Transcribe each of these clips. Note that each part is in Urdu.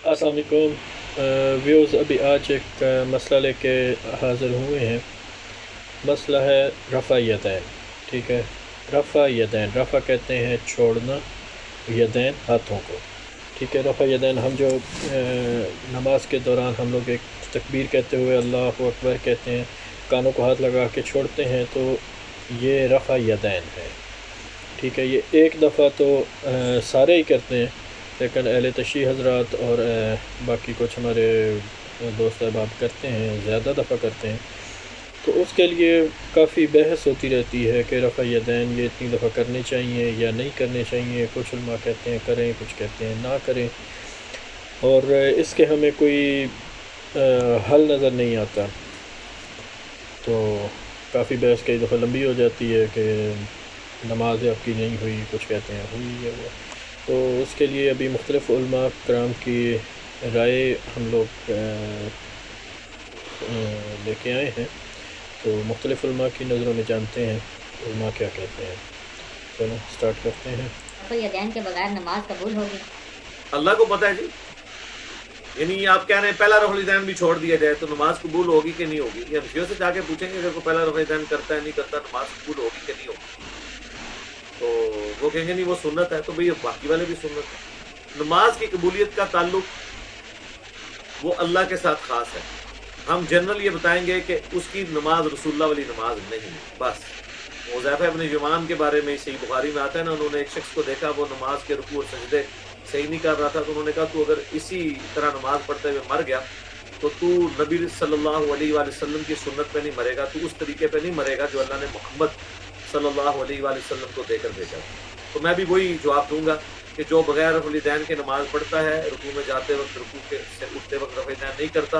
السلام علیکم ویوز، ابھی آج ایک مسئلہ لے کے حاضر ہوئے ہیں۔ مسئلہ ہے رفع یدین، ٹھیک ہے۔ رفع یدین، رفع کہتے ہیں چھوڑنا، یدین ہاتھوں کو، ٹھیک ہے۔ رفع یدین ہم جو نماز کے دوران ہم لوگ ایک تکبیر کہتے ہوئے اللہ اکبر کہتے ہیں، کانوں کو ہاتھ لگا کے چھوڑتے ہیں، تو یہ رفع یدین ہے، ٹھیک ہے۔ یہ ایک دفعہ تو سارے ہی کرتے ہیں، لیکن اہل تشریح حضرات اور باقی کچھ ہمارے دوست احباب کرتے ہیں، زیادہ دفعہ کرتے ہیں، تو اس کے لیے کافی بحث ہوتی رہتی ہے کہ رفع یدین یہ اتنی دفعہ کرنے چاہیے یا نہیں کرنے چاہیے۔ کچھ علماء کہتے ہیں کریں، کچھ کہتے ہیں نہ کریں، اور اس کے ہمیں کوئی حل نظر نہیں آتا، تو کافی بحث کئی دفعہ لمبی ہو جاتی ہے کہ نماز آپ کی نہیں ہوئی، کچھ کہتے ہیں ہوئی ہے وہ۔ تو اس کے لیے ابھی مختلف علماء کرام کی رائے ہم لوگ لے کے آئے ہیں، تو مختلف علماء کی نظروں میں جانتے ہیں علماء کیا کہتے ہیں۔ چلو سٹارٹ کرتے ہیں۔ رفع یدین کے بغیر نماز قبول ہوگی؟ اللہ کو پتہ ہے جی، یعنی آپ کہہ رہے ہیں پہلا رفع الیدین بھی چھوڑ دیا جائے تو نماز قبول ہوگی کہ نہیں ہوگی؟ یہ حنفیوں سے جا کے پوچھیں گے اگر کوئی پہلا رفع الیدین کرتا ہے نہیں کرتا نماز قبول ہوگی کہ نہیں ہوگی، تو وہ کہیں گے نہیں وہ سنت ہے، تو بھئی باقی والے بھی سنت ہے۔ نماز کی قبولیت کا تعلق وہ اللہ کے ساتھ خاص ہے۔ ہم جنرل یہ بتائیں گے کہ اس کی نماز رسول اللہ والی نماز نہیں ہے، بس۔ حذیفہ ابن یمان کے بارے میں صحیح بخاری میں آتا ہے نا، انہوں نے ایک شخص کو دیکھا وہ نماز کے رکوع اور سجدے صحیح نہیں کر رہا تھا، تو انہوں نے کہا تو اگر اسی طرح نماز پڑھتے ہوئے مر گیا تو نبی صلی اللہ علیہ وآلہ وسلم کی سنت پہ نہیں مرے گا، تو اس طریقے پہ نہیں مرے گا جو اللہ نے محمد صلی اللہ علیہ وآلہ وسلم کو دے کر بھیجا۔ تو میں بھی وہی جواب دوں گا کہ جو بغیر رفع الیدین کے نماز پڑھتا ہے، رکوع میں جاتے وقت رکوع سے اٹھتے وقت رفع الیدین نہیں کرتا،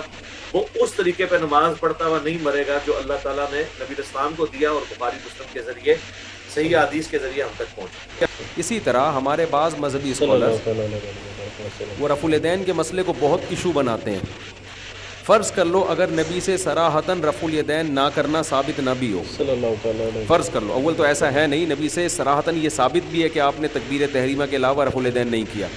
وہ اس طریقے پہ نماز پڑھتا ہوا نہیں مرے گا جو اللہ تعالیٰ نے نبی اسلام کو دیا اور بخاری مسلم کے ذریعے صحیح حدیث کے ذریعے ہم تک پہنچا۔ اسی طرح ہمارے بعض مذہبی صلی اللہ اسکالرز تعالیٰ علیہ وسلم۔ وہ رفع الیدین کے مسئلے کو بہت ایشو بناتے ہیں۔ فرض کر لو اگر نبی سے صراحتاً رفع الیدین نہ کرنا ثابت نہ بھی ہو، صلی اللہ تعالیٰ علیہ فرض کر لو، اول تو ایسا ہے نہیں، نبی سے صراحتاً یہ ثابت بھی ہے کہ آپ نے تکبیر تحریمہ کے علاوہ رفع الیدین نہیں کیا،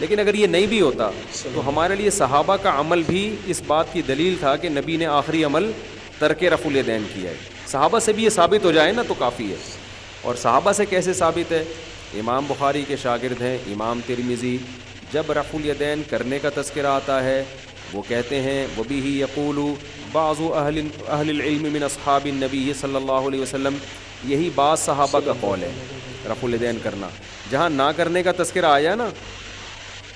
لیکن اگر یہ نہیں بھی ہوتا تو ہمارے لیے صحابہ کا عمل بھی اس بات کی دلیل تھا کہ نبی نے آخری عمل ترک رفع الیدین کیا ہے۔ صحابہ سے بھی یہ ثابت ہو جائے نا تو کافی ہے۔ اور صحابہ سے کیسے ثابت ہے؟ امام بخاری کے شاگرد ہیں امام ترمذی، جب رفع الیدین کرنے کا تذکرہ آتا ہے وہ کہتے ہیں وَبِهِ يَقُولُ بَعْضُ أَهْلِ الْعِلْمِ مِنْ أَصْحَابِ النَّبِيِّ صلی اللہ علیہ وسلم، یہی بعض صحابہ کا قول ہے رفع الیدین کرنا۔ جہاں نہ کرنے کا تذکرہ آیا نا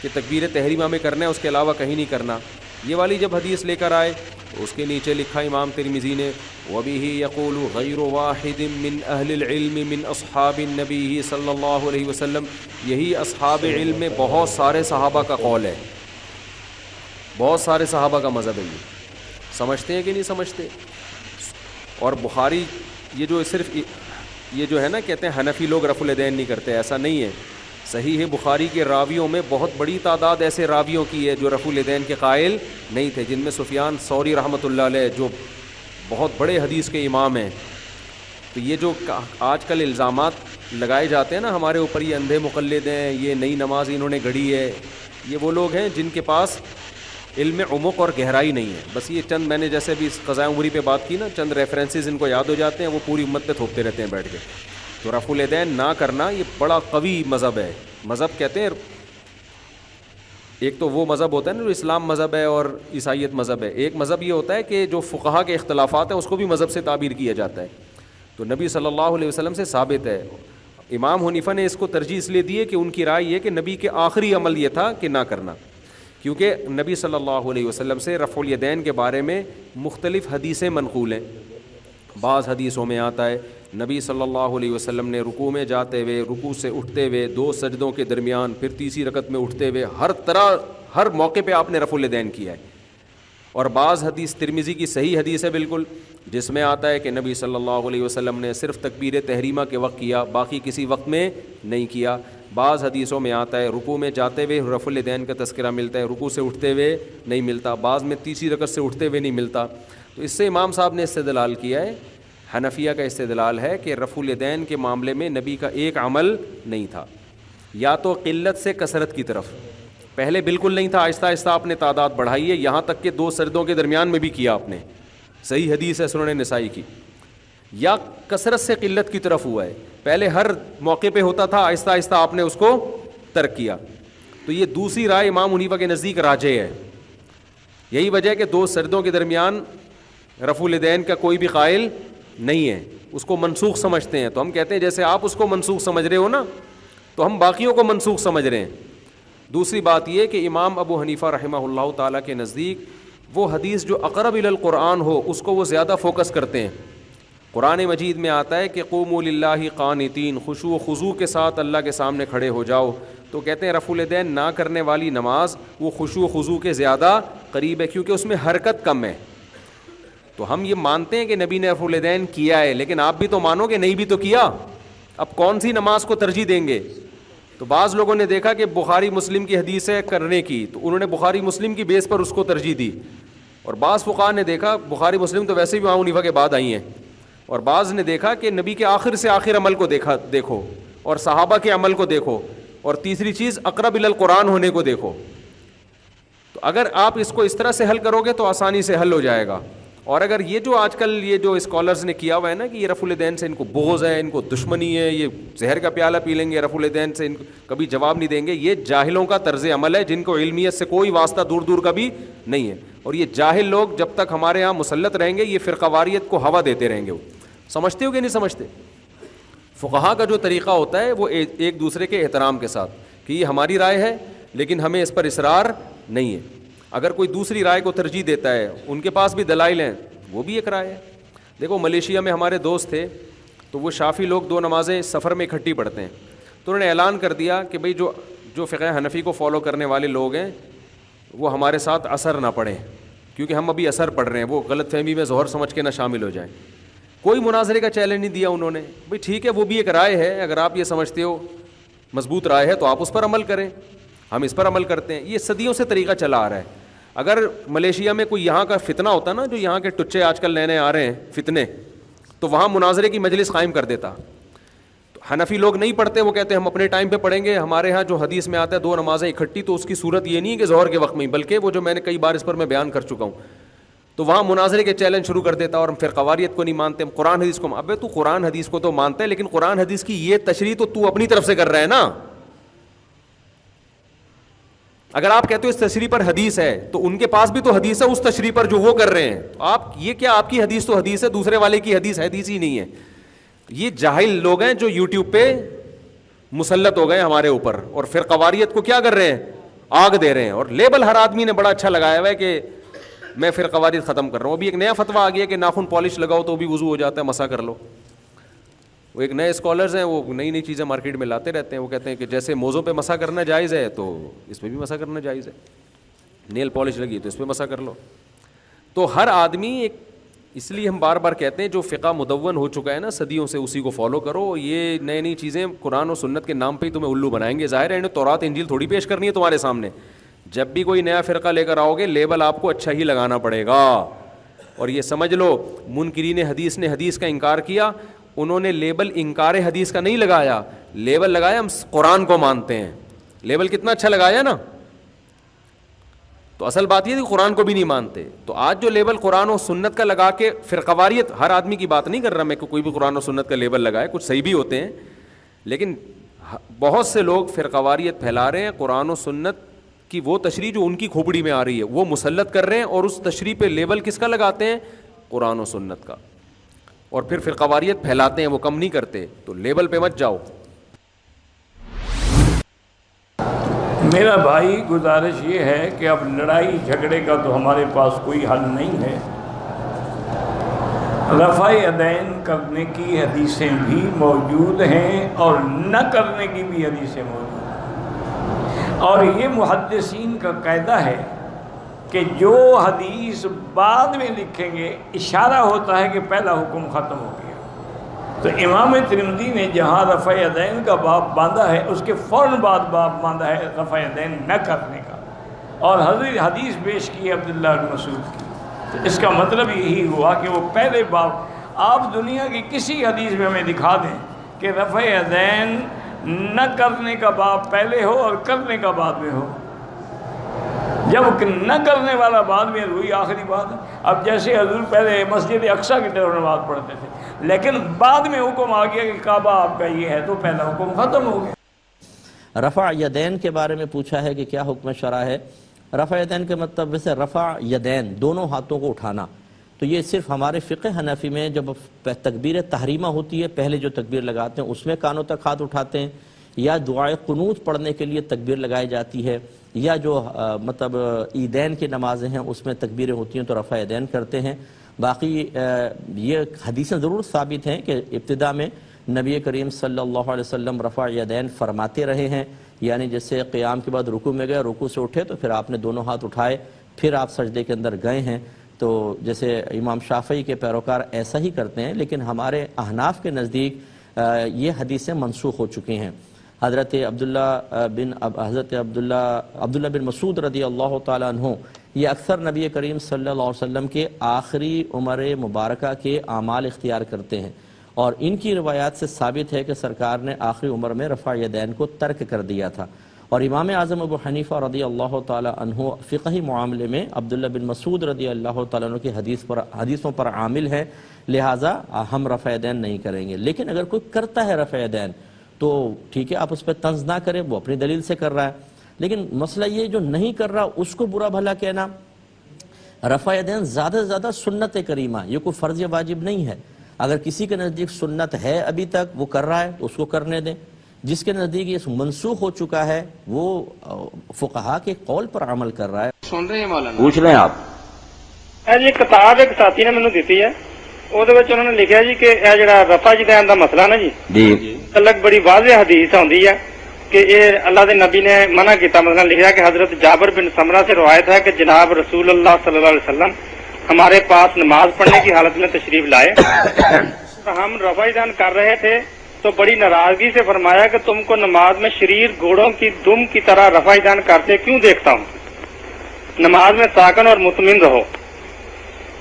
کہ تکبیر تحریمہ میں کرنا ہے، اس کے علاوہ کہیں نہیں کرنا، یہ والی جب حدیث لے کر آئے تو اس کے نیچے لکھا امام ترمذی نے وَبِهِ يَقُولُ غَيْرُ وَاحِدٍ مِّنْ أَهْلِ الْعِلْمِ مِنْ أَصْحَابِ النَّبِيِّ صلی اللہ علیہ وسلم، یہی اصحاب علم میں بہت سارے صحابہ کا قول ہے، بہت سارے صحابہ کا مذہب ہے۔ یہ سمجھتے ہیں کہ نہیں سمجھتے؟ اور بخاری یہ جو صرف یہ جو ہے نا کہتے ہیں حنفی لوگ رفع الیدین نہیں کرتے، ایسا نہیں ہے۔ صحیح بخاری کے راویوں میں بہت بڑی تعداد ایسے راویوں کی ہے جو رفع الیدین کے قائل نہیں تھے، جن میں سفیان ثوری رحمۃ اللہ علیہ جو بہت بڑے حدیث کے امام ہیں۔ تو یہ جو آج کل الزامات لگائے جاتے ہیں نا ہمارے اوپر، یہ اندھے مقلد ہیں، یہ نئی نماز انہوں نے گھڑی ہے، یہ وہ لوگ ہیں جن کے پاس علم عمق اور گہرائی نہیں ہے۔ بس یہ چند میں نے جیسے بھی قضاء عمری پہ بات کی نا، چند ریفرنسز ان کو یاد ہو جاتے ہیں، وہ پوری امت پہ تھوپتے رہتے ہیں بیٹھ کے۔ تو رفع الیدین نہ کرنا یہ بڑا قوی مذہب ہے۔ مذہب کہتے ہیں ایک تو وہ مذہب ہوتا ہے نا جو اسلام مذہب ہے اور عیسائیت مذہب ہے، ایک مذہب یہ ہوتا ہے کہ جو فقہا کے اختلافات ہیں اس کو بھی مذہب سے تعبیر کیا جاتا ہے۔ تو نبی صلی اللہ علیہ وسلم سے ثابت ہے۔ امام حنیفہ نے اس کو ترجیح اس لیے دی ہے کہ ان کی رائے یہ کہ نبی کے آخری عمل یہ تھا کہ نہ کرنا، کیونکہ نبی صلی اللہ علیہ وسلم سے رفع الیدین کے بارے میں مختلف حدیثیں منقول ہیں۔ بعض حدیثوں میں آتا ہے نبی صلی اللہ علیہ وسلم نے رکوع میں جاتے ہوئے، رکوع سے اٹھتے ہوئے، 2 سجدوں کے درمیان، پھر تیسری رکعت میں اٹھتے ہوئے، ہر موقع پہ آپ نے رفع الیدین کیا ہے۔ اور بعض حدیث ترمذی کی صحیح حدیث ہے بالکل، جس میں آتا ہے کہ نبی صلی اللہ علیہ وسلم نے صرف تکبیر تحریمہ کے وقت کیا، باقی کسی وقت میں نہیں کیا۔ بعض حدیثوں میں آتا ہے رکوع میں جاتے ہوئے رفع الیدین کا تذکرہ ملتا ہے، رکوع سے اٹھتے ہوئے نہیں ملتا، بعض میں تیسری رکعت سے اٹھتے ہوئے نہیں ملتا۔ تو اس سے امام صاحب نے استدلال کیا ہے، حنفیہ کا استدلال ہے کہ رفع الیدین کے معاملے میں نبی کا ایک عمل نہیں تھا، یا تو قلت سے کثرت کی طرف، پہلے بالکل نہیں تھا, آہستہ آہستہ آپ نے تعداد بڑھائی ہے, یہاں تک کہ 2 سجدوں کے درمیان میں بھی کیا آپ نے. صحیح حدیث ہے سنن نسائی کی. یا کثرت سے قلت کی طرف ہوا ہے, پہلے ہر موقع پہ ہوتا تھا, آہستہ آہستہ آپ نے اس کو ترک کیا. تو یہ دوسری رائے امام حنیفہ کے نزدیک راجح ہے. یہی وجہ ہے کہ 2 سجدوں کے درمیان رفع الیدین کا کوئی بھی قائل نہیں ہے, اس کو منسوخ سمجھتے ہیں. تو ہم کہتے ہیں جیسے آپ اس کو منسوخ سمجھ رہے ہو نا, تو ہم باقیوں کو منسوخ سمجھ رہے ہیں. دوسری بات یہ کہ امام ابو حنیفہ رحمہ اللہ تعالیٰ کے نزدیک وہ حدیث جو اقرب الی القرآن ہو اس کو وہ زیادہ فوکس کرتے ہیں. قرآن مجید میں آتا ہے کہ قوموا للہ قانتین, خشوع و خضوع کے ساتھ اللہ کے سامنے کھڑے ہو جاؤ. تو کہتے ہیں رفع الیدین نہ کرنے والی نماز وہ خشوع و خضوع کے زیادہ قریب ہے, کیونکہ اس میں حرکت کم ہے. تو ہم یہ مانتے ہیں کہ نبی نے رفع الیدین کیا ہے, لیکن آپ بھی تو مانو کہ نہیں بھی تو کیا. اب کون سی نماز کو ترجیح دیں گے؟ تو بعض لوگوں نے دیکھا کہ بخاری مسلم کی حدیث ہے کرنے کی, تو انہوں نے بخاری مسلم کی بیس پر اس کو ترجیح دی. اور بعض فقہاء نے دیکھا بخاری مسلم تو ویسے بھی امام حنیفہ کے بعد آئی ہیں, اور بعض نے دیکھا کہ نبی کے آخر سے آخر عمل کو دیکھو, اور صحابہ کے عمل کو دیکھو, اور تیسری چیز اقرب الی القرآن ہونے کو دیکھو. تو اگر آپ اس کو اس طرح سے حل کرو گے تو آسانی سے حل ہو جائے گا. اور اگر یہ جو آج کل یہ جو اسکالرز نے کیا ہوا ہے نا کہ یہ رفع الیدین سے ان کو بغض ہے, ان کو دشمنی ہے, یہ زہر کا پیالہ پی لیں گے, رفع الیدین سے ان کو کبھی جواب نہیں دیں گے, یہ جاہلوں کا طرز عمل ہے جن کو علمیت سے کوئی واسطہ دور دور کا بھی نہیں ہے. اور یہ جاہل لوگ جب تک ہمارے ہاں مسلط رہیں گے یہ فرقہ واریت کو ہوا دیتے رہیں گے. وہ سمجھتے ہو کہ نہیں سمجھتے؟ فقہا کا جو طریقہ ہوتا ہے وہ ایک دوسرے کے احترام کے ساتھ کہ یہ ہماری رائے ہے لیکن ہمیں اس پر اصرار نہیں ہے. اگر کوئی دوسری رائے کو ترجیح دیتا ہے, ان کے پاس بھی دلائل ہیں, وہ بھی ایک رائے ہے. دیکھو ملیشیا میں ہمارے دوست تھے, تو وہ شافی لوگ 2 نمازیں سفر میں اکٹھی پڑھتے ہیں. تو انہوں نے اعلان کر دیا کہ بھئی جو فقہ حنفی کو فالو کرنے والے لوگ ہیں وہ ہمارے ساتھ عصر نہ پڑھیں, کیونکہ ہم ابھی عصر پڑھ رہے ہیں, وہ غلط فہمی میں ظہر سمجھ کے نہ شامل ہو جائیں. کوئی مناظرے کا چیلنج نہیں دیا انہوں نے. بھئی ٹھیک ہے, وہ بھی ایک رائے ہے, اگر آپ یہ سمجھتے ہو مضبوط رائے ہے تو آپ اس پر عمل کریں, ہم اس پر عمل کرتے ہیں. یہ صدیوں سے طریقہ چلا آ رہا ہے. اگر ملیشیا میں کوئی یہاں کا فتنہ ہوتا نا, جو یہاں کے ٹچے آج کل نئے نئے آ رہے ہیں فتنے, تو وہاں مناظرے کی مجلس قائم کر دیتا. تو حنفی لوگ نہیں پڑھتے, وہ کہتے ہیں ہم اپنے ٹائم پہ پڑھیں گے. ہمارے ہاں جو حدیث میں آتا ہے 2 نمازیں اکٹھی, تو اس کی صورت یہ نہیں ہے کہ ظہر کے وقت میں, بلکہ وہ جو میں نے کئی بار اس پر میں بیان کر چکا ہوں. تو وہاں مناظرے کے چیلنج شروع کر دیتا, اور ہم پھر قواریت کو نہیں مانتے, ہم قرآن حدیث کو. ابے تو قرآن حدیث کو تو مانتا ہے, لیکن قرآن حدیث کی یہ تشریح تو اپنی طرف سے کر رہا ہے نا. اگر آپ کہتے ہو اس تشریح پر حدیث ہے, تو ان کے پاس بھی تو حدیث ہے اس تشریح پر جو وہ کر رہے ہیں. تو آپ یہ کیا, آپ کی حدیث تو حدیث ہے, دوسرے والے کی حدیث ہی نہیں ہے. یہ جاہل لوگ ہیں جو یوٹیوب پہ مسلط ہو گئے ہمارے اوپر, اور پھر قواریت کو کیا کر رہے ہیں, آگ دے رہے ہیں. اور لیبل ہر آدمی نے بڑا اچھا لگایا ہوا ہے کہ میں پھر قواریت ختم کر رہا ہوں. ابھی ایک نیا فتویٰ آ گیا کہ ناخن پالش لگاؤ تو بھی وضو ہو جاتا ہے, مسح کر لو. وہ ایک نئے اسکالرز ہیں, وہ نئی نئی چیزیں مارکیٹ میں لاتے رہتے ہیں. وہ کہتے ہیں کہ جیسے موزوں پہ مسح کرنا جائز ہے تو اس پہ بھی مسح کرنا جائز ہے, نیل پالش لگی تو اس پہ مسح کر لو. تو ہر آدمی ایک, اس لیے ہم بار بار کہتے ہیں جو فقہ مدون ہو چکا ہے نا صدیوں سے, اسی کو فالو کرو. یہ نئی نئی چیزیں قرآن و سنت کے نام پہ ہی تمہیں الو بنائیں گے. ظاہر ہے انہیں تورات انجیل تھوڑی پیش کرنی ہے تمہارے سامنے. جب بھی کوئی نیا فرقہ لے کر آؤ گے, لیبل آپ کو اچھا ہی لگانا پڑے گا. اور یہ سمجھ لو منکرین حدیث نے حدیث کا انکار کیا, انہوں نے لیبل انکار حدیث کا نہیں لگایا, لیبل لگایا ہم قرآن کو مانتے ہیں. لیبل کتنا اچھا لگایا نا. تو اصل بات یہ تھی قرآن کو بھی نہیں مانتے. تو آج جو لیبل قرآن و سنت کا لگا کے فرقواریت, ہر آدمی کی بات نہیں کر رہا میں کہ کوئی بھی قرآن و سنت کا لیبل لگائے, کچھ صحیح بھی ہوتے ہیں, لیکن بہت سے لوگ فرقواریت پھیلا رہے ہیں. قرآن و سنت کی وہ تشریح جو ان کی کھوپڑی میں آ رہی ہے وہ مسلط کر رہے ہیں, اور اس تشریح پہ لیبل کس کا لگاتے ہیں, قرآن و سنت کا. اور پھر فرقواریت پھیلاتے ہیں, وہ کم نہیں کرتے. تو لیبل پہ مت جاؤ. میرا بھائی گزارش یہ ہے کہ اب لڑائی جھگڑے کا تو ہمارے پاس کوئی حل نہیں ہے. رفع یدین کرنے کی حدیثیں بھی موجود ہیں اور نہ کرنے کی بھی حدیثیں موجود ہیں. اور یہ محدثین کا قاعدہ ہے کہ جو حدیث بعد میں لکھیں گے اشارہ ہوتا ہے کہ پہلا حکم ختم ہو گیا. تو امام ترمذی نے جہاں رفع یدین کا باب باندھا ہے اس کے فوراً بعد باب باندھا ہے رفع یدین نہ کرنے کا, اور حضرت حدیث پیش کی ہے عبداللہ بن مسعود کی. تو اس کا مطلب یہی ہوا کہ وہ پہلے باب, آپ دنیا کی کسی حدیث میں ہمیں دکھا دیں کہ رفع یدین نہ کرنے کا باب پہلے ہو اور کرنے کا بعد میں ہو. جب نہ کرنے والا بعد میں ہوئی آخری بات ہے. اب جیسے حضور پہلے مسجد اقصیٰ کی طرف نماز پڑھتے تھے لیکن بعد میں حکم آ گیا کہ کعبہ آپ کا یہ ہے تو پہلا حکم ختم ہو گیا. رفع یدین کے بارے میں پوچھا ہے کہ کیا حکم شرع ہے. رفع یدین کے مطلب ویسے رفع یدین دونوں ہاتھوں کو اٹھانا، تو یہ صرف ہمارے فقہ حنفی میں جب تکبیر تحریمہ ہوتی ہے پہلے جو تکبیر لگاتے ہیں اس میں کانوں تک ہاتھ اٹھاتے ہیں، یا دعائے قنوت پڑھنے کے لیے تکبیر لگائی جاتی ہے، یا جو مطلب عیدین کی نمازیں ہیں اس میں تکبیریں ہوتی ہیں تو رفع یدین کرتے ہیں. باقی یہ حدیثیں ضرور ثابت ہیں کہ ابتدا میں نبی کریم صلی اللہ علیہ وسلم رفع یدین فرماتے رہے ہیں، یعنی جیسے قیام کے بعد رکوع میں گئے، رکوع سے اٹھے تو پھر آپ نے دونوں ہاتھ اٹھائے، پھر آپ سجدے کے اندر گئے ہیں. تو جیسے امام شافعی کے پیروکار ایسا ہی کرتے ہیں، لیکن ہمارے احناف کے نزدیک یہ حدیثیں منسوخ ہو چکی ہیں. حضرت عبداللہ بن مسعود رضی اللہ تعالیٰ عنہ یہ اکثر نبی کریم صلی اللہ علیہ وسلم کے آخری عمر مبارکہ کے اعمال اختیار کرتے ہیں، اور ان کی روایات سے ثابت ہے کہ سرکار نے آخری عمر میں رفع یدین کو ترک کر دیا تھا. اور امام اعظم ابو حنیفہ رضی اللہ تعالی عنہ فقہی معاملے میں عبداللہ بن مسعود رضی اللہ تعالیٰ عنہ کی حدیثوں پر عامل ہے، لہٰذا ہم رفع یدین نہیں کریں گے. لیکن اگر کوئی کرتا ہے رفع یدین تو ٹھیک ہے، آپ اس پہ طنز نہ کریں، وہ اپنی دلیل سے کر رہا ہے. لیکن مسئلہ یہ جو نہیں کر رہا اس کو برا بھلا کہنا. رفع یدین زیادہ سے زیادہ سنت کریمہ، یہ کوئی فرض یا واجب نہیں ہے. اگر کسی کے نزدیک سنت ہے ابھی تک وہ کر رہا ہے تو اس کو کرنے دیں. جس کے نزدیک یہ منسوخ ہو چکا ہے وہ فقہا کے قول پر عمل کر رہا ہے. سن رہے ہیں مولانا؟ پوچھ لیں آپ. جی کتاب ایک ساتھی نے مینوں دتی ہے، ਉਹਦੇ ਵਿੱਚ ਉਹਨਾਂ ਨੇ ਲਿਖਿਆ ਜੀ ਕਿ ਇਹ ਜਿਹੜਾ ਰਫਾ ਯਦੈਨ ਦਾ ਮਸਲਾ ਨਾ ਜੀ ਅਲੱਗ ਬੜੀ ਵਾਜ਼ਿਹ ਹਦੀਸ ਆਉਂਦੀ ਹੈ کہ یہ اللہ دے نبی نے منع کیتا. مثلا لکھا کہ حضرت جابر بن سمرہ سے روایت ہے کہ جناب رسول اللہ صلی اللہ علیہ وسلم ہمارے پاس نماز پڑھنے کی حالت میں تشریف لائے، ہم رفع یدین کر رہے تھے تو بڑی ناراضگی سے فرمایا کہ تم کو نماز میں شریر گھوڑوں کی دم کی طرح رفع یدین کرتے کیوں دیکھتا ہوں، نماز میں ساکن اور مطمئن رہو.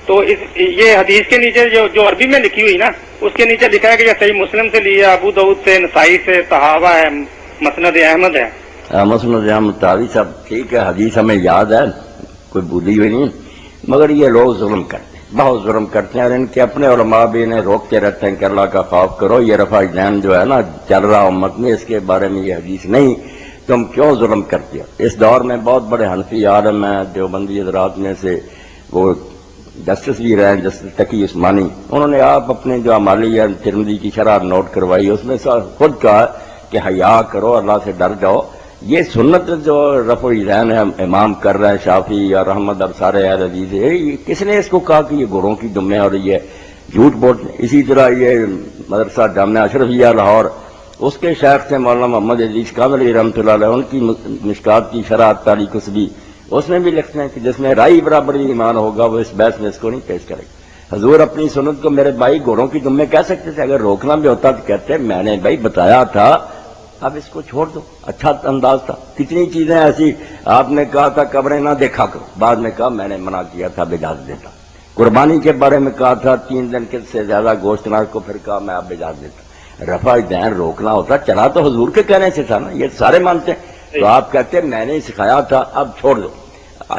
تو یہ حدیث کے نیچے جو عربی میں لکھی ہوئی نا اس کے نیچے لکھا ہے کہ یہ صحیح مسلم سے لیا، ابو داؤد سے، نسائی سے، صحابہ ہے، مسند احمد ہے. مسند احمد تاوی صاحب ٹھیک ہے، حدیث ہمیں یاد ہے، کوئی بھولی ہوئی نہیں، مگر یہ لوگ ظلم کرتے ہیں، بہت ظلم کرتے ہیں، اور ان کے اپنے علماء بھی انہیں روکتے رہتے ہیں کہ اللہ کا خوف کرو، یہ رفع یدین جو ہے نا چل رہا امت میں، اس کے بارے میں یہ حدیث نہیں، تم کیوں ظلم کرتے ہو. اس دور میں بہت بڑے حنفی عالم ہیں دیوبندی حضرات میں سے، وہ جسٹس بھی رہے ہیں، جسٹس تقی عثمانی، انہوں نے آپ اپنے جو عمالی ترمذی کی شرح نوٹ کروائی، اس میں خود کہا کہ حیا کرو، اللہ سے ڈر جاؤ. یہ سنت جو رفع یدین ہے امام کر رہے ہیں، شافعی اور احمد اور سارے اہل حدیث، کس نے اس کو کہا کہ یہ گھوڑوں کی دمیں اور یہ جھوٹ بولتے. اسی طرح یہ مدرسہ جامعہ اشرفیہ لاہور، اس کے شیخ تھے مولانا محمد عزیز کاملی رحمۃ اللہ علیہ، ان کی مشکات کی شرح تاریخ کسبی، اس میں بھی لکھتے ہیں کہ جس میں رائی برابر ایمان ہوگا وہ اس بحث میں اس کو نہیں پیش کرے گا. حضور اپنی سنت کو میرے بھائی گھوڑوں کی دم میں کہہ سکتے تھے، اگر روکنا بھی ہوتا تو کہتے میں نے بھائی بتایا تھا، اب اس کو چھوڑ دو. اچھا انداز تھا. کتنی چیزیں ایسی آپ نے کہا تھا قبریں نہ دیکھا کرو، بعد میں کہا میں نے منع کیا تھا، اجازت دیتا. قربانی کے بارے میں کہا تھا 3 دن کے سے زیادہ گوشت نہ کو، پھر کہا میں اب اجازت دیتا. رفع یدین روکنا ہوتا، چلا تو حضور کے کہنے سے تھا نا، یہ سارے مانتے ہیں. تو آپ کہتے میں نے سکھایا تھا، اب چھوڑ دو.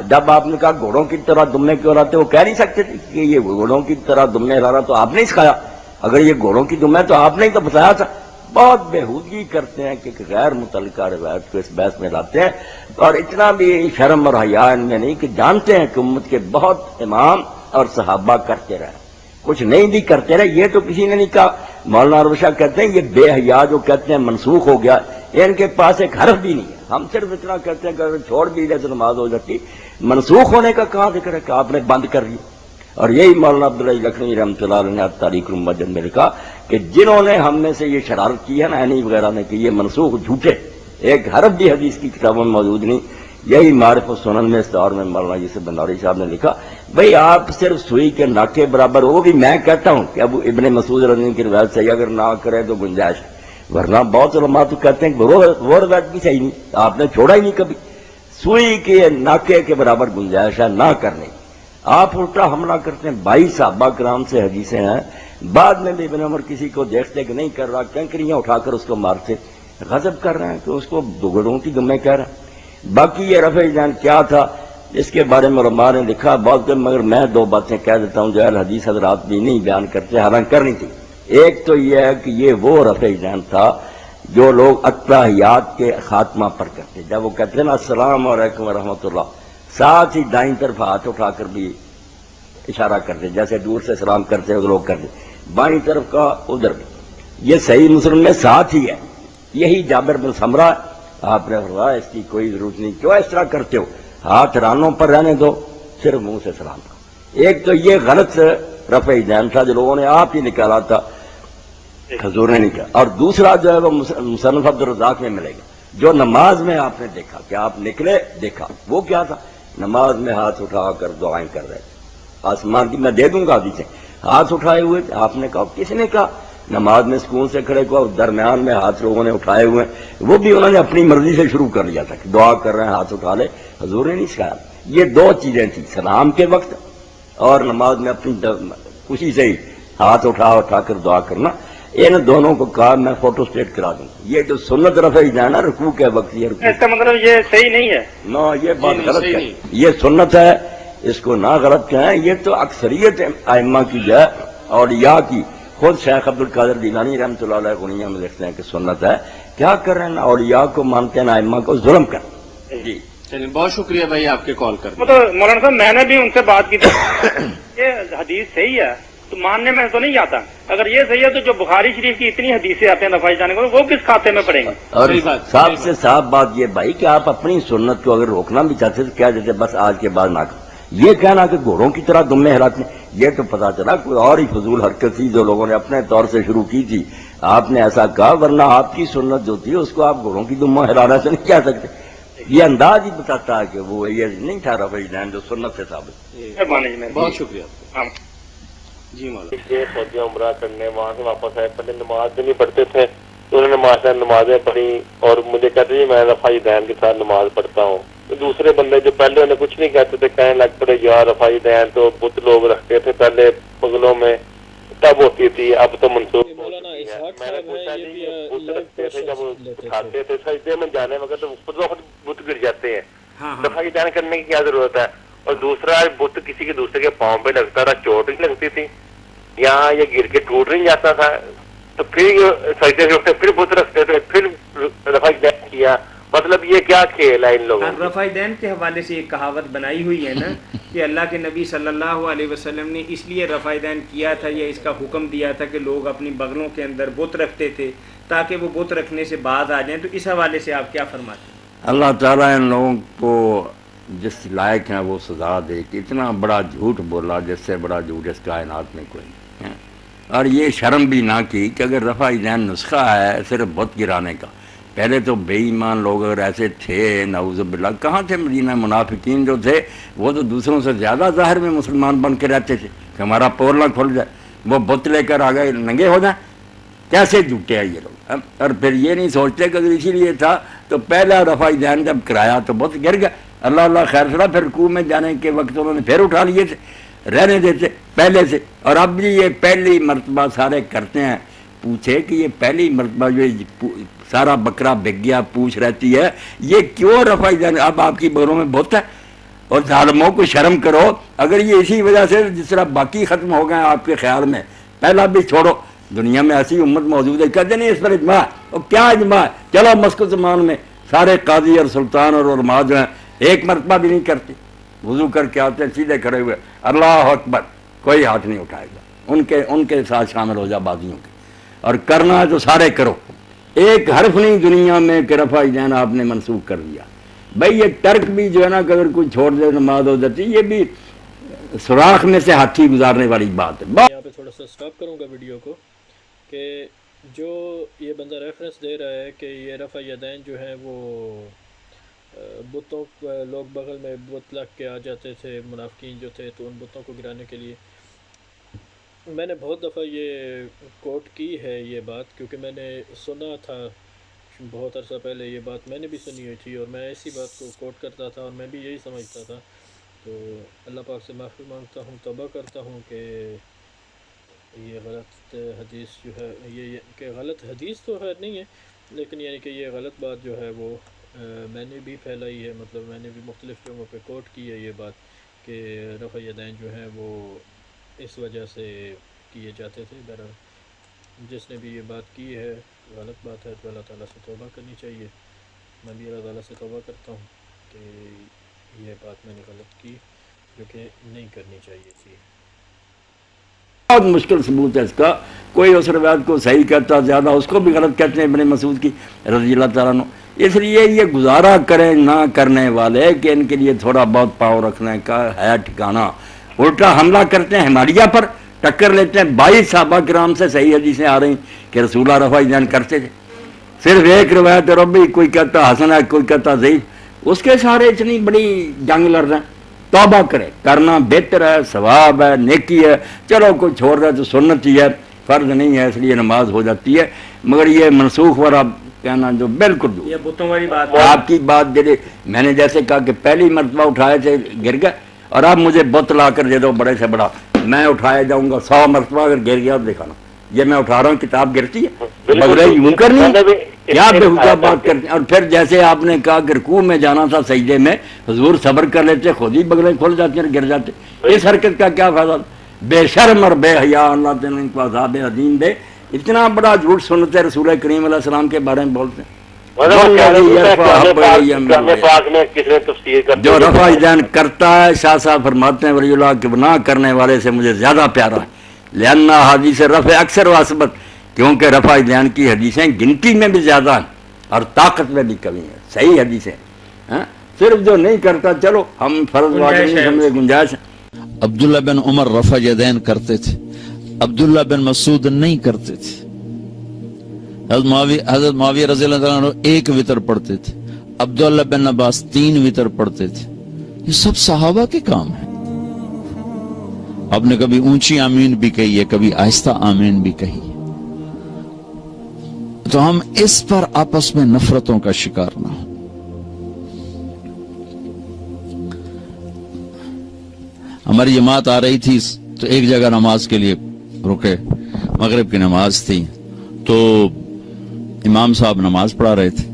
جب آپ نے کہا گھوڑوں کی طرح دمے کیوں لاتے، وہ کہہ نہیں سکتے تھے کہ یہ گھوڑوں کی طرح دمے لا رہا، تو آپ نے سکھایا. اگر یہ گھوڑوں کی دمے تو آپ نے تو بتایا تھا. بہت بےہودگی کرتے ہیں کہ غیر متعلقہ روایت کو اس بحث میں لاتے ہیں، اور اتنا بھی شرم اور حیا ان میں نہیں کہ جانتے ہیں کہ امت کے بہت امام اور صحابہ کرتے رہے، کچھ نہیں بھی کرتے رہے. یہ تو کسی نے نہیں کہا. مولانا روشا کہتے ہیں یہ بے حیا جو کہتے ہیں منسوخ ہو گیا، ان کے پاس ایک حرف بھی نہیں ہے. ہم صرف اتنا کہتے ہیں کہ اگر چھوڑ بھی دے تو نماز ہو جاتی. منسوخ ہونے کا کہاں ذکر ہے کہ آپ نے بند کر لیا. اور یہی مولانا عبداللہ لکھنوی رحمۃ اللہ علیہ نے تاریخ المسجد میں لکھا کہ جنہوں نے ہم میں سے یہ شرارت کی ہے نا اینی وغیرہ نے کہ یہ منسوخ جھوٹے، ایک حرف بھی حدیث کی کتابوں میں موجود نہیں. یہی معرف و سنن میں اس دور میں مولانا یوسف بنداری صاحب نے لکھا بھئی آپ صرف سوئی کے ناکے برابر. وہ بھی میں کہتا ہوں کہ اب ابن مسعود رضی اللہ عنہ کی روایت صحیح اگر نہ کرے تو گنجائش ہے، ورنہ بہت علماء تو کہتے ہیں کہ وہ روایت بھی صحیح نہیں، آپ نے چھوڑا ہی نہیں کبھی. سوئی کے ناکے کے برابر گنجائش ہے نہ کرنے. آپ الٹا حملہ کرتے ہیں. 22 صحابہ کرام سے حدیثیں ہیں، بعد میں بھی ابن عمر کسی کو دیکھتے کہ نہیں کر رہا، کنکریاں اٹھا کر اس کو مارتے، غضب کر رہے ہیں کہ اس کو گھوڑوں کی دمیں کہہ رہے ہیں. باقی یہ رفع یدین کیا تھا، اس کے بارے میں علماء نے لکھا بہت، مگر میں دو باتیں کہہ دیتا ہوں جو اہل حدیث حضرات بھی نہیں بیان کرتے، حالانکہ کرنی تھی۔ ایک تو یہ ہے کہ یہ وہ رفع یدین تھا جو لوگ اتحیات کے خاتمہ پر کرتے، جب وہ کہتے ہیں نا السلام علیکم ورحمۃ اللہ، ساتھ ہی دائیں طرف ہاتھ اٹھا کر بھی اشارہ کرتے، جیسے دور سے سلام کرتے ہیں لوگ کرتے، بائیں طرف کا ادھر بھی۔ یہ صحیح مسلم میں ساتھ ہی ہے، یہی جابر بن سمرہ، آپ نے فرمایا اس کی کوئی ضرورت نہیں، کیوں اس طرح کرتے ہو، ہاتھ رانوں پر رہنے دو، صرف منہ سے سلام کرو۔ ایک تو یہ غلط رفع یدین تھا جو لوگوں نے آپ ہی نکالا تھا، حضور نے نہیں کہا۔ اور دوسرا جو ہے وہ مصنف عبدالرزاق میں ملے گا، جو نماز میں آپ نے دیکھا کہ آپ نکلے دیکھا، وہ کیا تھا، نماز میں ہاتھ اٹھا کر دعائیں کر رہے تھے، آسمان کی میں دے دوں گا حدیثیں، ہاتھ اٹھائے ہوئے تھے۔ آپ نے کہا، کس نے کہا، نماز میں سکون سے کھڑے کو، اور درمیان میں ہاتھ لوگوں نے اٹھائے ہوئے ہیں، وہ بھی انہوں نے اپنی مرضی سے شروع کر لیا تھا کہ دعا کر رہے ہیں ہاتھ اٹھا لے، حضور نے نہیں سکھایا۔ یہ دو چیزیں تھیں، سلام کے وقت اور نماز میں اپنی خوشی سے ہی ہاتھ اٹھا کر دعا کرنا، ان دونوں کو کہا میں فوٹو اسٹیٹ کرا دوں۔ یہ جو سنت رفع یدین ہے رکوع کے وقت، یہ اس کا مطلب یہ صحیح نہیں ہے نہ، یہ بات غلط ہے، یہ سنت ہے، اس کو نہ غلط کہیں۔ یہ تو اکثریت ائمہ کی جو ہے اولیاء کی، خود شیخ عبد القادر جیلانی رحمۃ اللہ علیہ غنیہ میں لکھتے ہیں کہ سنت ہے، کیا کر رہے ہیں، نہ اولیاء کو مانتے ہیں نہ ائمہ کو، ظلم کر۔ جی چلیے، بہت شکریہ بھائی آپ کے کال کرنے۔ وہ تو مولانا صاحب میں نے بھی ان سے بات کی تھی، یہ حدیث صحیح ہے تو ماننے میں تو نہیں آتا، اگر یہ صحیح ہے تو جو بخاری شریف کی اتنی حدیثیں آتے ہیں رفع جانے کو، وہ کس کھاتے میں پڑیں گے؟ اور صاحب سے صاف بات یہ بھائی کہ آپ اپنی سنت کو اگر روکنا بھی چاہتے تو کیا دیتے، بس آج کے بعد نہ کرو۔ یہ کہنا کہ گھوڑوں کی طرح دمیں ہلاتے ہیں، یہ تو پتا چلا کوئی اور ہی فضول حرکت تھی جو لوگوں نے اپنے طور سے شروع کی تھی، آپ نے ایسا کہا، ورنہ آپ کی سنت جو تھی اس کو آپ گھوڑوں کی دموں ہلانا سے نہیں کہہ سکتے۔ یہ انداز ہی بتاتا ہے کہ وہ یہ نہیں تھا رفع یدین جو سنت سے ثابت۔ بہت شکریہ جی مولانا۔ یہ سعودیہ عمرہ کرنے وہاں سے واپس آئے، پہلے نماز بھی نہیں پڑھتے تھے تو انہوں نے ماشاء اللہ نمازیں پڑھی اور مجھے کہتے ہیں میں رفع یدین کے ساتھ نماز پڑھتا ہوں۔ تو دوسرے بندے جو پہلے انہیں کچھ نہیں کہتے تھے کہنے لگ پڑے یار رفع یدین تو بت لوگ رکھتے تھے پہلے بغلوں میں، تب ہوتی تھی، اب تو منسوخ ہو چکی ہے۔ میں نے پوچھا جی یہ بت رکھتے تھے جب اٹھاتے تھے سجدے میں جانے وقت تو خود بخود بت گر جاتے ہیں، رفع یدین کرنے کی کیا ضرورت ہے؟ اور دوسرا بت کسی کے دوسرے کے پاؤں پہ لگتا تھا، چوٹ نہیں لگتی تھی، یہاں یہ گر کے ٹوٹ نہیں جاتا تھا، تو پھر سجدے سے اٹھتے پھر بت رکھتے تھے، پھر رفع یدین کیا، مطلب یہ کیا کھیل ہے ان لوگوں کا؟ رفع یدین کے حوالے سے ایک کہاوت بنائی ہوئی ہے نا کہ اللہ کے نبی صلی اللہ علیہ وسلم نے اس لیے رفع یدین کیا تھا یا اس کا حکم دیا تھا کہ لوگ اپنی بغلوں کے اندر بت رکھتے تھے تاکہ وہ بت رکھنے سے باز آ جائیں، تو اس حوالے سے آپ کیا فرماتے ہیں؟ اللہ تعالیٰ ان لوگوں کو جس لائق ہیں وہ سزا دے کہ اتنا بڑا جھوٹ بولا جس سے بڑا جھوٹ اس کائنات میں کوئی نہیں ہے، اور یہ شرم بھی نہ کی کہ اگر رفع یدین نسخہ ہے صرف بت گرانے کا، پہلے تو بے ایمان لوگ اگر ایسے تھے نعوذ باللہ، کہاں تھے مدینہ منافقین جو تھے وہ تو دوسروں سے زیادہ ظاہر میں مسلمان بن کے رہتے تھے کہ ہمارا پور نہ کھل جائے، وہ بت لے کر آ گئے ننگے ہو جائیں، کیسے جھوٹے ہیں یہ لوگ۔ اور پھر یہ نہیں سوچتے کہ اگر اسی لیے تھا تو پہلا رفع یدین جب کرایا تو بت گر گیا، اللہ اللہ خیر سڑا، پھر رکوع میں جانے کے وقت انہوں نے پھر اٹھا لیے تھے، رہنے دیتے پہلے سے۔ اور اب بھی یہ پہلی مرتبہ سارے کرتے ہیں، پوچھے کہ یہ پہلی مرتبہ جو سارا بکرا بک گیا پوچھ رہتی ہے یہ کیوں رفع یدین، اب آپ کی بغلوں میں بت ہے، اور ظالموں کو شرم کرو، اگر یہ اسی وجہ سے جس طرح باقی ختم ہو گئے آپ کے خیال میں، پہلا بھی چھوڑو، دنیا میں ایسی امت موجود ہے کہتے نہیں اس پر اجماع، اور کیا اجماع، چلو مسکو زمان میں سارے قاضی اور سلطان اور علماء جو ہیں ایک مرتبہ بھی نہیں کرتے، وضو کر کے آتے ہیں سیدھے کھڑے ہوئے اللہ اکبر، کوئی ہاتھ نہیں اٹھائے گا، ان کے ساتھ شامل ہو جا بازیوں کے، اور کرنا ہے تو سارے کرو، ایک حرف نہیں دنیا میں کہ رفع یدین آپ نے منسوخ کر دیا۔ بھائی یہ ترک بھی جو ہے نا کہ اگر کوئی چھوڑ دے نماز ہو جاتی، یہ بھی سوراخ میں سے ہاتھی گزارنے والی بات ہے۔ یہاں پہ تھوڑا سا سٹاپ کروں گا ویڈیو کو کہ جو یہ بندہ ریفرنس دے رہا ہے کہ یہ رفع یدین جو ہے وہ بتوں لوگ بغل میں بت لگ کے آ جاتے تھے منافقین جو تھے تو ان بتوں کو گرانے کے لیے، میں نے بہت دفعہ یہ کوٹ کی ہے یہ بات، کیونکہ میں نے سنا تھا بہت عرصہ پہلے، یہ بات میں نے بھی سنی ہوئی تھی اور میں ایسی بات کو کوٹ کرتا تھا اور میں بھی یہی سمجھتا تھا، تو اللہ پاک سے معافی مانگتا ہوں، توبہ کرتا ہوں کہ یہ غلط حدیث جو ہے یہ کہ غلط حدیث تو خیر نہیں ہے، لیکن یعنی کہ یہ غلط بات جو ہے وہ میں نے بھی پھیلائی ہے، مطلب میں نے بھی مختلف جگہوں پہ کوٹ کی ہے یہ بات کہ رفع یدین جو ہیں وہ اس وجہ سے کیے جاتے تھے۔ بہرحال جس نے بھی یہ بات کی ہے غلط بات ہے، تو اللہ تعالیٰ سے توبہ کرنی چاہیے۔ میں بھی اللہ تعالیٰ سے توبہ کرتا ہوں کہ یہ بات میں نے غلط کی جو کہ نہیں کرنی چاہیے تھی۔ بہت مشکل ثبوت ہے اس کا، کوئی اس روایت کو صحیح کہتا زیادہ اس کو بھی غلط کہتے ہیں ابن مسعود کی رضی اللہ تعالیٰ عنہ۔ اس لیے یہ گزارا کریں نہ کرنے والے کہ ان کے لیے تھوڑا بہت پاؤ رکھنے کا ہے ٹھکانہ، الٹا حملہ کرتے ہیں حماریہ پر، ٹکر لیتے ہیں۔ 22 صحابہ کرام سے صحیح حدیثیں آ رہی کہ رسول اللہ رفع یدین کرتے تھے، صرف ایک روایت ربی کوئی کہتا حسن ہے کوئی کہتا ضعیف، اس کے سارے اتنی بڑی جنگ لڑ رہے ہیں۔ توبہ کرے، کرنا بہتر ہے، ثواب ہے، نیکی ہے، چلو کوئی چھوڑ رہا ہے تو سنت ہی ہے، فرض نہیں ہے، اس لیے نماز ہو جاتی ہے۔ مگر یہ منسوخ والا کہنا جو بالکل یہ بتوں والی بات آپ کی بات میں نے جیسے کہا کہ پہلی مرتبہ اٹھائے تھے گر گئے، اور اب مجھے بت لا کر دے دو بڑے سے بڑا، میں اٹھایا جاؤں گا 100 مرتبہ، اگر گر گیا تو دکھانا یہ میں اٹھا رہا ہوں، کتاب گرتی ہے بغیر یوں کرنی کیا بےہودہ بات کرتے ہیں۔ اور پھر جیسے آپ نے کہا کہ رکوع میں جانا تھا سجدے میں، حضور صبر کر لیتے، خود ہی بغلیں کھل جاتی ہیں گر جاتے، اس حرکت کا کیا فائدہ؟ بے شرم اور بے حیا، اللہ تعالیٰ ان کو عذاب عظیم دے۔ اتنا بڑا جھوٹ سنتے رسول کریم علیہ السلام کے بارے میں بولتے ہیں۔ جو رفع یدین کرتا ہے، شاہ صاحب فرماتے ہیں ولی اللہ کے گناہ کرنے والے سے مجھے زیادہ پیارا ہے، لأن حدیث رفع اکثر واسبت، کیونکہ رفع یدین کی حدیثیں گنتی میں بھی زیادہ ہیں اور طاقت میں بھی کمی ہے، صحیح حدیثیں صرف جو نہیں کرتا چلو ہم فرض واقع نہیں سمجھے، گنجائش ہے۔ عبداللہ بن عمر رفع یدین کرتے تھے، عبداللہ بن مسعود نہیں کرتے تھے۔ حضرت معاویہ رضی اللہ عنہ 1 وتر پڑھتے تھے، عبداللہ بن عباس 3 وتر پڑھتے تھے۔ یہ سب صحابہ کے کام ہیں۔ آپ نے کبھی اونچی آمین بھی کہی ہے، کبھی آہستہ آمین بھی کہی ہے، تو ہم اس پر آپس میں نفرتوں کا شکار نہ ہوں۔ ہماری جماعت آ رہی تھی تو ایک جگہ نماز کے لیے رکے، مغرب کی نماز تھی، تو امام صاحب نماز پڑھا رہے تھے،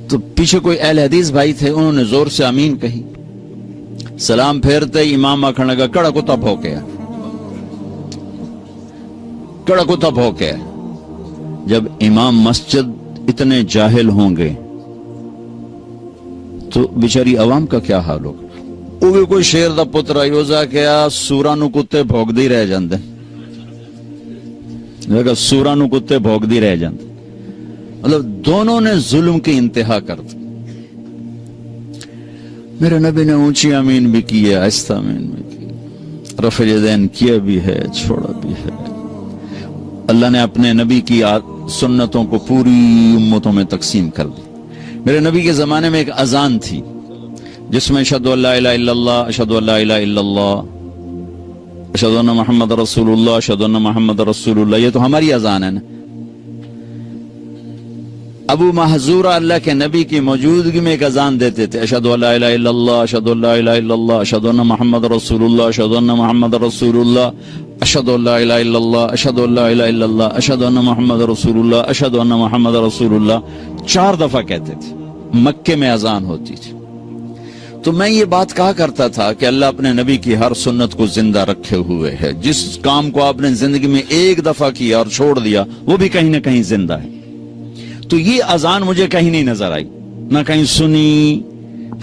تو پیچھے کوئی اہل حدیث بھائی تھے، انہوں نے زور سے آمین کہی، سلام پھیرتے ہی امام آکھنے لگا کڑا کتا بھوکیا، کڑا کتا بھوکیا۔ جب امام مسجد اتنے جاہل ہوں گے تو بیچاری عوام کا کیا حال ہوگا؟ وہ بھی کوئی شیر دا پتر آئیوزا کیا سورا نو کتے بھوک دی رہ جاندے، سورا نو کتے بھوک دی رہ جاندے، مطلب دونوں نے ظلم کی انتہا کر دی۔ میرے نبی نے اونچی آمین بھی کی ہے، آہستہ آمین بھی کی، رفع یدین کیا بھی ہے، چھوڑا بھی ہے۔ اللہ نے اپنے نبی کی سنتوں کو پوری امتوں میں تقسیم کر دی۔ میرے نبی کے زمانے میں ایک اذان تھی جس میں اشہدو ان لا الہ الا اللہ، اشہدو ان لا الہ الا اللہ، اشہدو ان محمد رسول اللہ، اشہدو ان محمد رسول اللہ، یہ تو ہماری اذان ہے نا۔ ابو محذورہ اللہ کے نبی کی موجودگی میں ایک اذان دیتے تھے، اشہدو ان لا الہ الا اللہ، اشہدو ان لا الہ الا اللہ، اشہدو ان محمد رسول اللہ، اشہدو ان محمد رسول اللہ، اشہدو ان لا الہ الا اللہ، اشہدو ان لا الہ الا اللہ، اشہدو ان محمد رسول اللہ، اشہدو ان محمد رسول اللہ، 4 دفعہ کہتے تھے۔ مکے میں اذان ہوتی تھی، تو میں یہ بات کہا کرتا تھا کہ اللہ اپنے نبی کی ہر سنت کو زندہ رکھے ہوئے ہے، جس کام کو آپ نے زندگی میں 1 دفعہ کیا اور چھوڑ دیا وہ بھی کہیں نہ کہیں زندہ ہے۔ تو یہ اذان مجھے کہیں نہیں نظر آئی، نہ کہیں سنی،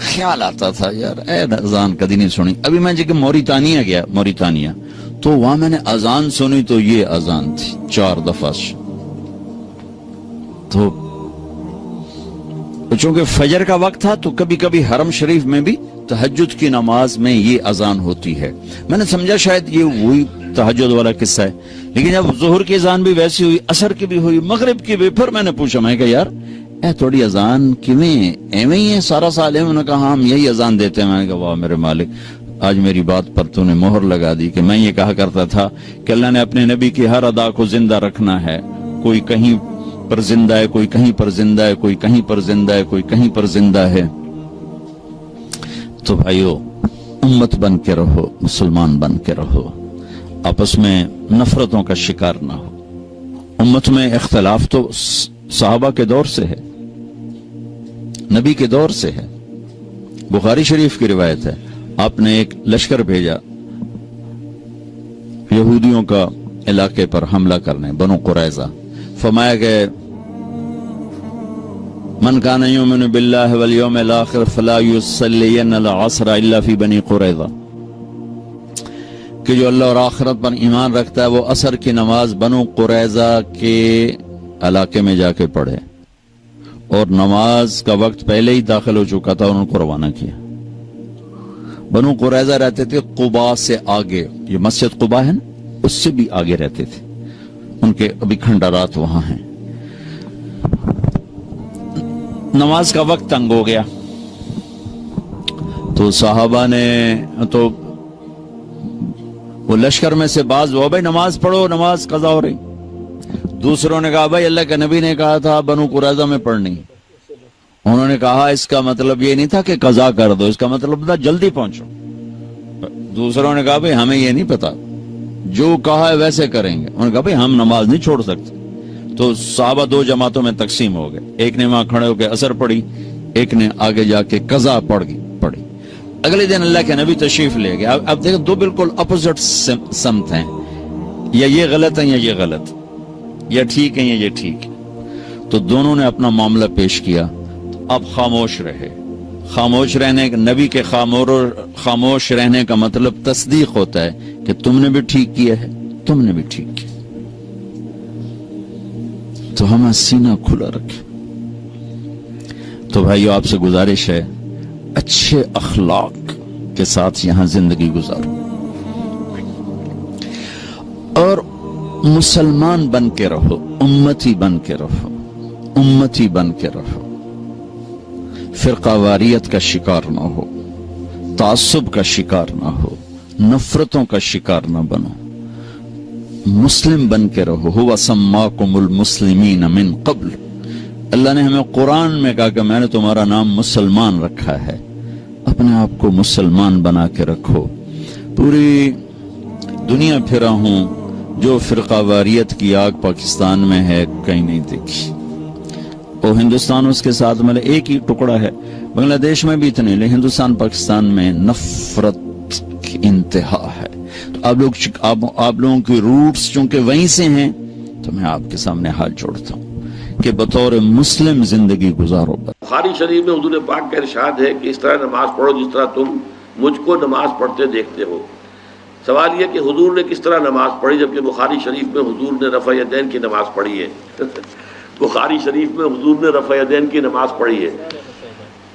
خیال آتا تھا یار اے اذان کدی نہیں سنی۔ ابھی میں جب موریتانیہ گیا، موریتانیہ، تو وہاں میں نے اذان سنی تو یہ اذان تھی 4 دفعہ۔ تو چونکہ فجر کا وقت تھا تو کبھی کبھی حرم شریف میں بھی تہجد کی نماز میں یہ اذان ہوتی ہے۔ میں نے سمجھا شاید یہ وہی تہجد والا قصہ ہے، لیکن جب ظہر کی اذان بھی ویسی ہوئی، عصر کی بھی ہوئی، مغرب کی بھی، پھر میں نے پوچھا، میں کہ یار اے تھوڑی اذان کیویں ایویں ہی ہے سارا سال ہے؟ انہوں نے کہا ہم یہی اذان دیتے ہیں۔ میں نے کہا واہ میرے مالک، آج میری بات پر تو نے مہر لگا دی کہ میں یہ کہا کرتا تھا کہ اللہ نے اپنے نبی کی ہر ادا کو زندہ رکھنا ہے، کوئی کہیں پر زندہ ہے، کوئی کہیں پر زندہ ہے، کوئی کہیں پر زندہ ہے، کوئی کہیں پر زندہ ہے۔ تو بھائیو امت بن کے رہو، مسلمان بن کے رہو، آپس میں نفرتوں کا شکار نہ ہو۔ امت میں اختلاف تو صحابہ کے دور سے ہے، نبی کے دور سے ہے، بخاری شریف کی روایت ہے، آپ نے ایک لشکر بھیجا یہودیوں کا علاقے پر حملہ کرنے، بنو قریظہ، فرمایا کہ من کان یؤمن باللہ والیوم الاخر فلا یصلین العصر الا فی بنی قریظہ، کہ جو اللہ اور آخرت پر ایمان رکھتا ہے وہ عصر کی نماز بنو قریظہ کے علاقے میں جا کے پڑھے، اور نماز کا وقت پہلے ہی داخل ہو چکا تھا اور ان کو روانہ کیا۔ بنو قریظہ رہتے تھے قباء سے آگے، یہ مسجد قباء ہے نا، اس سے بھی آگے رہتے تھے، ان کے ابھی کھنڈرات وہاں ہیں۔ نماز کا وقت تنگ ہو گیا تو صحابہ نے تو وہ لشکر میں سے بعض وہ بھائی نماز پڑھو، نماز قضا ہو رہی، دوسروں نے کہا بھائی اللہ کے نبی نے کہا تھا بنو قریظہ میں پڑھنی، انہوں نے کہا اس کا مطلب یہ نہیں تھا کہ قضا کر دو، اس کا مطلب تھا جلدی پہنچو۔ دوسروں نے کہا بھائی ہمیں یہ نہیں پتا، جو کہا ہے ویسے کریں گے۔ انہوں نے کہا بھئی ہم نماز نہیں چھوڑ سکتے۔ تو صحابہ دو جماعتوں میں تقسیم ہو گئے، ایک نے وہاں کھڑے ہو کے عصر پڑھی، ایک نے آگے جا کے قضا پڑھی۔ اگلے دن اللہ کے نبی تشریف لے گئے۔ اب دیکھیں دو بالکل اپوزٹ سمت ہیں، یا یہ غلط ہے یا یہ غلط، یا ٹھیک ہے یا یہ ٹھیک ہے۔ تو دونوں نے اپنا معاملہ پیش کیا، اب خاموش رہے۔ خاموش رہنے، نبی کے خاموش رہنے کا مطلب تصدیق ہوتا ہے کہ تم نے بھی ٹھیک کیا ہے، تم نے بھی ٹھیک کیا۔ تو ہم سینہ کھلا رکھیں۔ تو بھائیو آپ سے گزارش ہے اچھے اخلاق کے ساتھ یہاں زندگی گزارو، اور مسلمان بن کے رہو، امتی بن کے رہو، امتی بن کے رہو، فرقہ واریت کا شکار نہ ہو، تعصب کا شکار نہ ہو، نفرتوں کا شکار نہ بنو، مسلم بن کے رہو۔ ہوا سماکم المسلمین من قبل، اللہ نے ہمیں قرآن میں کہا کہ میں نے تمہارا نام مسلمان رکھا ہے، اپنے آپ کو مسلمان بنا کے رکھو۔ پوری دنیا پھرا ہوں، جو فرقہ واریت کی آگ پاکستان میں ہے کہیں نہیں دیکھی، اور ہندوستان اس کے ساتھ ملے ایک ہی ٹکڑا ہے، بنگلہ دیش میں بھی اتنے، لیکن ہندوستان پاکستان میں نفرت کی انتہا ہے۔ تو آپ لوگوں کی روٹس چونکہ وہیں سے ہیں، تو میں آپ کے سامنے ہاتھ جوڑتا ہوں کہ بطور مسلم زندگی گزارو۔ بخاری شریف میں حضور پاک کا ارشاد ہے کہ اس طرح نماز پڑھو جس طرح تم مجھ کو نماز پڑھتے دیکھتے ہو۔ سوال یہ کہ حضور نے کس طرح نماز پڑھی، جبکہ بخاری شریف میں حضور نے رفع یدین کی نماز پڑھی ہے۔ بخاری شریف میں حضور نے رفع یدین کی نماز پڑھی ہے۔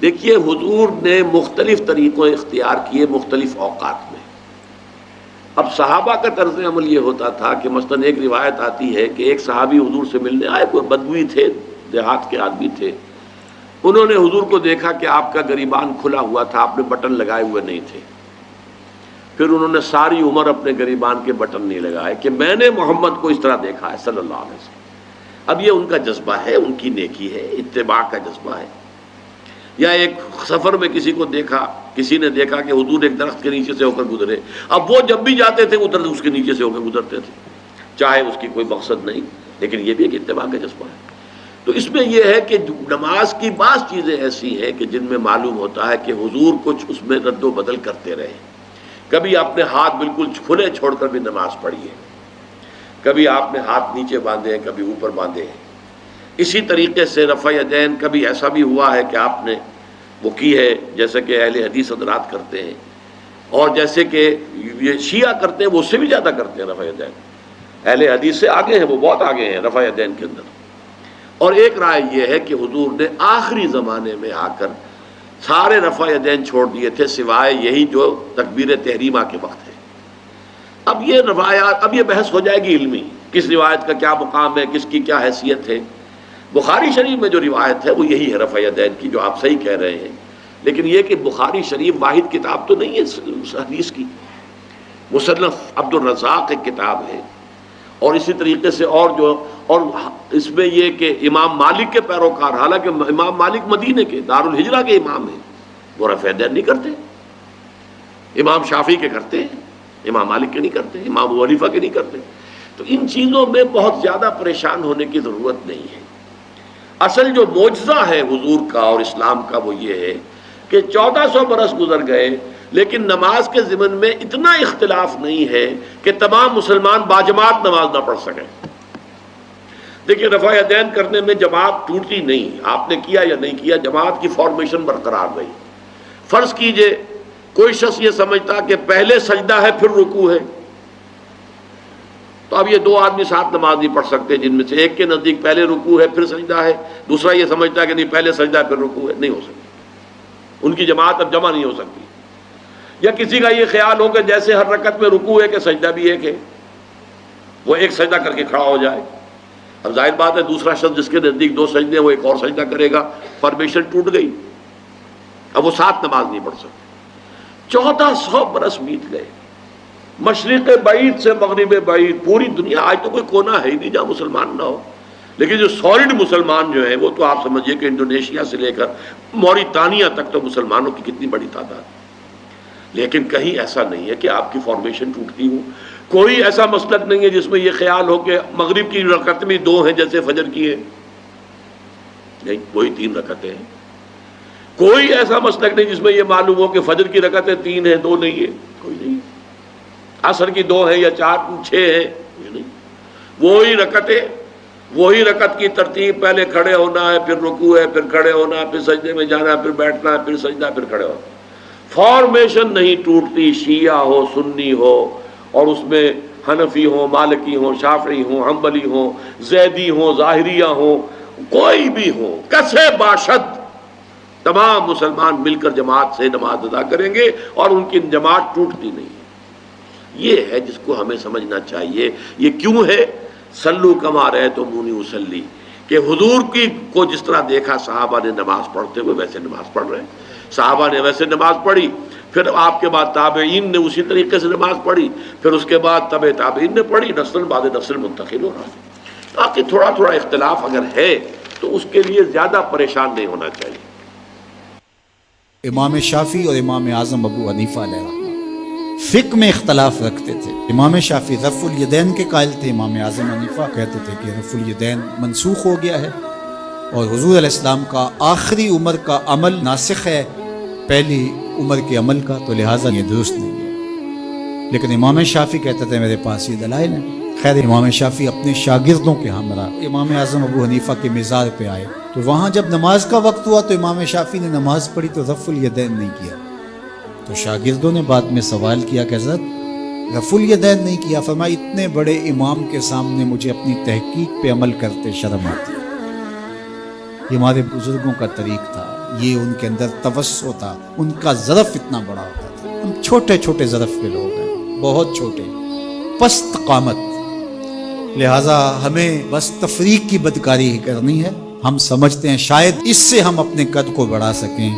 دیکھیے حضور نے مختلف طریقوں اختیار کیے مختلف اوقات میں۔ اب صحابہ کا طرز عمل یہ ہوتا تھا کہ مثلا ایک روایت آتی ہے کہ ایک صحابی حضور سے ملنے آئے، کوئی بدوی تھے، دیہات کے آدمی تھے، انہوں نے حضور کو دیکھا کہ آپ کا گریبان کھلا ہوا تھا، آپ نے بٹن لگائے ہوئے نہیں تھے۔ پھر انہوں نے ساری عمر اپنے گریبان کے بٹن نہیں لگائے کہ میں نے محمد کو اس طرح دیکھا ہے صلی اللہ علیہ وسلم۔ اب یہ ان کا جذبہ ہے، ان کی نیکی ہے، اتباع کا جذبہ ہے۔ یا ایک سفر میں کسی کو دیکھا، کسی نے دیکھا کہ حضور ایک درخت کے نیچے سے ہو کر گزرے، اب وہ جب بھی جاتے تھے ادھر اس کے نیچے سے ہو کر گزرتے تھے، چاہے اس کی کوئی مقصد نہیں، لیکن یہ بھی ایک اتباع کا جذبہ ہے۔ تو اس میں یہ ہے کہ نماز کی بعض چیزیں ایسی ہیں کہ جن میں معلوم ہوتا ہے کہ حضور کچھ اس میں رد و بدل کرتے رہے۔ کبھی آپ نے ہاتھ بالکل کھلے چھوڑ کر بھی نماز پڑھی ہے، کبھی آپ نے ہاتھ نیچے باندھے ہیں، کبھی اوپر باندھے ہیں۔ اسی طریقے سے رفع یدین کبھی ایسا بھی ہوا ہے کہ آپ نے وہ کی ہے جیسے کہ اہل حدیث حضرات کرتے ہیں، اور جیسے کہ یہ شیعہ کرتے ہیں وہ اس سے بھی زیادہ کرتے ہیں رفع یدین۔ اہل حدیث سے آگے ہیں، وہ بہت آگے ہیں رفع یدین کے اندر۔ اور ایک رائے یہ ہے کہ حضور نے آخری زمانے میں آ کر سارے رفع یدین چھوڑ دیے تھے سوائے یہی جو تکبیر تحریمہ کے وقت ہے۔ اب یہ روایات، اب یہ بحث ہو جائے گی علمی، کس روایت کا کیا مقام ہے، کس کی کیا حیثیت ہے۔ بخاری شریف میں جو روایت ہے وہ یہی ہے رفع یدین کی، جو آپ صحیح کہہ رہے ہیں، لیکن یہ کہ بخاری شریف واحد کتاب تو نہیں ہے حدیث کی، مصنف عبد الرزاق ایک کتاب ہے، اور اسی طریقے سے اور اس میں یہ کہ امام مالک کے پیروکار، حالانکہ امام مالک مدینے کے دارالہجرہ کے امام ہیں، وہ رفع یدین نہیں کرتے، امام شافعی کے کرتے ہیں، امام مالک کے نہیں کرتے، امام ابو حنیفہ کے نہیں کرتے۔ تو ان چیزوں میں بہت زیادہ پریشان ہونے کی ضرورت نہیں ہے۔ اصل جو معجزہ ہے حضور کا اور اسلام کا وہ یہ ہے کہ 1400 برس گزر گئے لیکن نماز کے ضمن میں اتنا اختلاف نہیں ہے کہ تمام مسلمان باجماعت نماز نہ پڑھ سکیں. دیکھیے رفع یدین کرنے میں جماعت ٹوٹی نہیں، آپ نے کیا یا نہیں کیا، جماعت کی فارمیشن برقرار رہی. فرض کیجئے کوئی شخص یہ سمجھتا کہ پہلے سجدہ ہے پھر رکوع ہے، تو اب یہ دو آدمی ساتھ نماز نہیں پڑھ سکتے، جن میں سے ایک کے نزدیک پہلے رکوع ہے پھر سجدہ ہے، دوسرا یہ سمجھتا ہے کہ نہیں پہلے سجدہ ہے پھر رکوع ہے. نہیں ہو سکتی، ان کی جماعت اب جمع نہیں ہو سکتی. یا کسی کا یہ خیال ہو کہ جیسے ہر رکعت میں رکوع ہے کہ سجدہ بھی ایک ہے، وہ ایک سجدہ کر کے کھڑا ہو جائے. اب ظاہر بات ہے دوسرا شخص جس کے نزدیک دو سجدے ہیں وہ ایک اور سجدہ کرے گا، فارمیشن ٹوٹ گئی، اب وہ ساتھ نماز نہیں پڑھ سکتے. 1400 برس بیت گئے، مشرق بعید سے مغرب بعید، پوری دنیا، آج تو کوئی کونا ہے ہی نہیں جہاں مسلمان نہ ہو. لیکن جو سالڈ مسلمان جو ہیں وہ تو آپ سمجھیے کہ انڈونیشیا سے لے کر موریتانیہ تک تو مسلمانوں کی کتنی بڑی تعداد. لیکن کہیں ایسا نہیں ہے کہ آپ کی فارمیشن ٹوٹتی ہو. کوئی ایسا مسلک نہیں ہے جس میں یہ خیال ہو کہ مغرب کی رکعت میں 2 ہیں جیسے فجر کی ہے، نہیں، وہی 3 رکعتیں ہیں. کوئی ایسا مسلک نہیں جس میں یہ معلوم ہو کہ فجر کی رکعتیں 3 ہیں 2 نہیں ہے، کوئی نہیں. عصر کی 2 ہیں یا 4 6 ہیں، کوئی نہیں. وہی رکعتیں، وہی رکعت کی ترتیب، پہلے کھڑے ہونا ہے پھر رکوع ہے پھر کھڑے ہونا پھر سجدے میں جانا پھر بیٹھنا پھر سجدہ پھر کھڑے ہونا. فارمیشن نہیں ٹوٹتی، شیعہ ہو سنی ہو اور اس میں حنفی ہوں مالکی ہوں شافعی ہوں حنبلی ہوں زیدی ہوں ظاہریہ ہوں، کوئی بھی ہو، کسے باشد، تمام مسلمان مل کر جماعت سے نماز ادا کریں گے اور ان کی جماعت ٹوٹتی نہیں. یہ ہے جس کو ہمیں سمجھنا چاہیے. یہ کیوں ہے؟ صلو کما رأیتمونی اصلی، کہ حضور کی کو جس طرح دیکھا صحابہ نے نماز پڑھتے ہوئے ویسے نماز پڑھ رہے ہیں. صحابہ نے ویسے نماز پڑھی، پھر آپ کے بعد تابعین نے اسی طریقے سے نماز پڑھی، پھر اس کے بعد تبع تابعین نے پڑھی، نسل بعد نسل منتقل ہو رہا ہے. باقی تھوڑا تھوڑا اختلاف اگر ہے تو اس کے لیے زیادہ پریشان نہیں ہونا چاہیے. امام شافعی اور امام اعظم ابو حنیفہ علیہ رحمہ فقہ میں اختلاف رکھتے تھے. امام شافعی رفع الیدین کے قائل تھے، امام اعظم حنیفہ کہتے تھے کہ رفع الیدین منسوخ ہو گیا ہے اور حضور علیہ السلام کا آخری عمر کا عمل ناسخ ہے پہلی عمر کے عمل کا، تو لہٰذا یہ درست نہیں ہے. لیکن امام شافعی کہتے تھے میرے پاس یہ دلائل ہیں. خیر امام شافعی اپنے شاگردوں کے ہمراہ امام اعظم ابو حنیفہ کے مزار پہ آئے، تو وہاں جب نماز کا وقت ہوا تو امام شافعی نے نماز پڑھی تو رفع الیدین نہیں کیا. تو شاگردوں نے بعد میں سوال کیا کہ حضرت رفع الیدین نہیں کیا. فرمایا اتنے بڑے امام کے سامنے مجھے اپنی تحقیق پہ عمل کرتے شرم آتی. یہ ہمارے بزرگوں کا طریق تھا، یہ ان کے اندر توسع تھا، ان کا ظرف اتنا بڑا ہوتا تھا. ہم چھوٹے چھوٹے ظرف کے لوگ ہیں، بہت چھوٹے، پست قامت. لہٰذا ہمیں بس تفریق کی بدکاری ہی کرنی ہے. ہم سمجھتے ہیں شاید اس سے ہم اپنے قد کو بڑھا سکیں.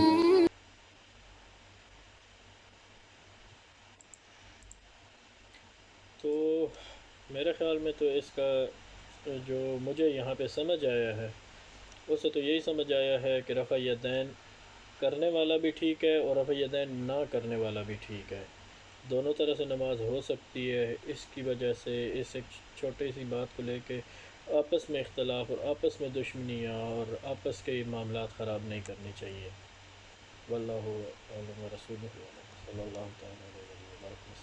تو میرے خیال میں تو اس کا جو مجھے یہاں پہ سمجھ آیا ہے اسے تو یہی سمجھ آیا ہے کہ رفع یدین کرنے والا بھی ٹھیک ہے اور رفع یدین نہ کرنے والا بھی ٹھیک ہے. دونوں طرح سے نماز ہو سکتی ہے. اس کی وجہ سے اس ایک چھوٹی سی بات کو لے کے آپس میں اختلاف اور آپس میں دشمنیاں اور آپس کے معاملات خراب نہیں کرنے چاہیے. واللہ اعلم ورسولہ صلی اللہ تعالی